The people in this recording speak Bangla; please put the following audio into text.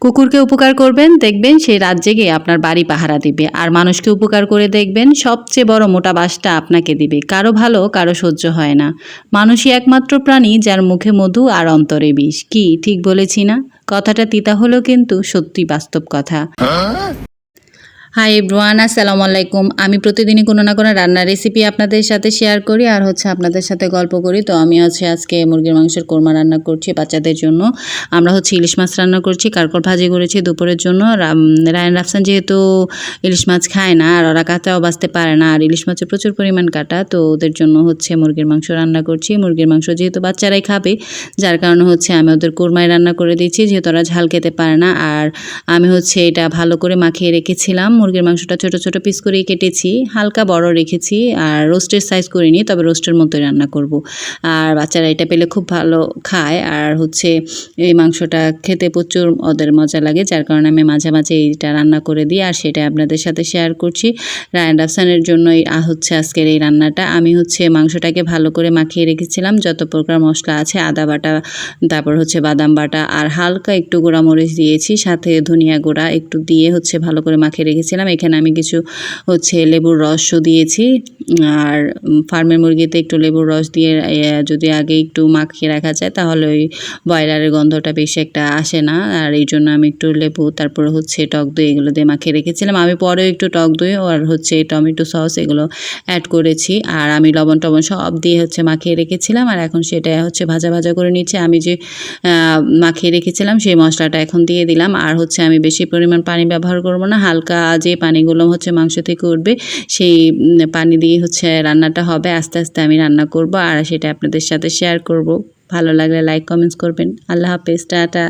কুকুরকে উপকার করবেন, দেখবেন সে রাত জেগে আপনার বাড়ি পাহারা দিবে। আর মানুষকে উপকার করে দেখবেন সবচেয়ে বড় মোটা বাঁশটা আপনাকে দিবে। কারো ভালো কারো সহ্য হয় না। মানুষই একমাত্র প্রাণী যার মুখে মধু আর অন্তরে বিষ। কি ঠিক বলেছি না? কথাটা তিতা হলেও কিন্তু সত্যি বাস্তব কথা। হাই এভরিওয়ান, আসসালামু আলাইকুম। আমি প্রতিদিনই কোনো না কোনো রান্নার রেসিপি আপনাদের সাথে শেয়ার করি আর আপনাদের সাথে গল্প করি। তো আমি আজকে মুরগির মাংসের কোরমা রান্না করছি বাচ্চাদের জন্য। আমরা ইলিশ মাছ রান্না করছি, কারকল ভাজি করেছি দুপুরের জন্য। রায়ান রাফসান যেহেতু ইলিশ মাছ খায় না আর ওরা কাঁচাও বাঁচতে পারে না, আর ইলিশ মাছের প্রচুর পরিমাণ কাটা, তো ওদের জন্য মুরগির মাংস রান্না করছি। মুরগির মাংস যেহেতু বাচ্চারাই খাবে, যার কারণে আমি ওদের কোরমায় রান্না করে দিচ্ছি, যেহেতু ওরা ঝাল খেতে পারে না। আর আমি এটা ভালো করে মাখিয়ে রেখেছিলাম। মুরগির মাংসটা ছোট ছোট পিস করেই কেটেছি, হালকা বড় রেখেছি, আর রোস্টের সাইজ করিনি, তবে রোস্টের মতোই রান্না করব। আর বাচ্চারা এটা পেলে খুব ভালো খায়। আর এই মাংসটা খেতে প্রচুর ওদের মজা লাগে, যার কারণে আমি মাঝে মাঝে এইটা রান্না করে দিই আর সেটা আপনাদের সাথে শেয়ার করছি। রায়ান রাফসানের জন্যই আজকের এই রান্নাটা। আমি মাংসটাকে ভালো করে মাখিয়ে রেখেছিলাম, যত প্রকার মশলা আছে, আদা বাটা, তারপর বাদাম বাটা, আর হালকা একটু গুঁড়ামরিচ দিয়েছি, সাথে ধনিয়া গুঁড়া একটু দিয়ে ভালো করে মাখিয়ে রেখেছিলাম। এখানে আমি কিছু লেবুর রসও দিয়েছি। আর ফার্মের মুরগিতে একটু লেবুর রস দিয়ে যদি আগে একটু মাখিয়ে রাখা যায়, তাহলে ওই ব্রয়লারের গন্ধটা বেশি একটা আসে না। আর এই জন্য আমি একটু লেবু, তারপরে টক দই, এগুলো দিয়ে মাখিয়ে রেখেছিলাম। আমি পরেও একটু টক দই আর টমেটো সস এগুলো অ্যাড করেছি। আর আমি লবণ টবণ সব দিয়ে মাখিয়ে রেখেছিলাম। আর এখন সেটা ভাজা ভাজা করে নিচ্ছে। আমি যে মাখিয়ে রেখেছিলাম সেই মশলাটা এখন দিয়ে দিলাম। আর আমি বেশি পরিমাণ পানি ব্যবহার করব না, হালকা যে পানিগুলো মাংস থেকে উঠবে সেই পানি দিয়ে রান্নাটা হবে। আস্তে আস্তে আমি রান্না করব আর সেটা আপনাদের সাথে শেয়ার করব। ভালো লাগলে লাইক কমেন্টস করবেন। আল্লাহ হাফেজ, টাটা।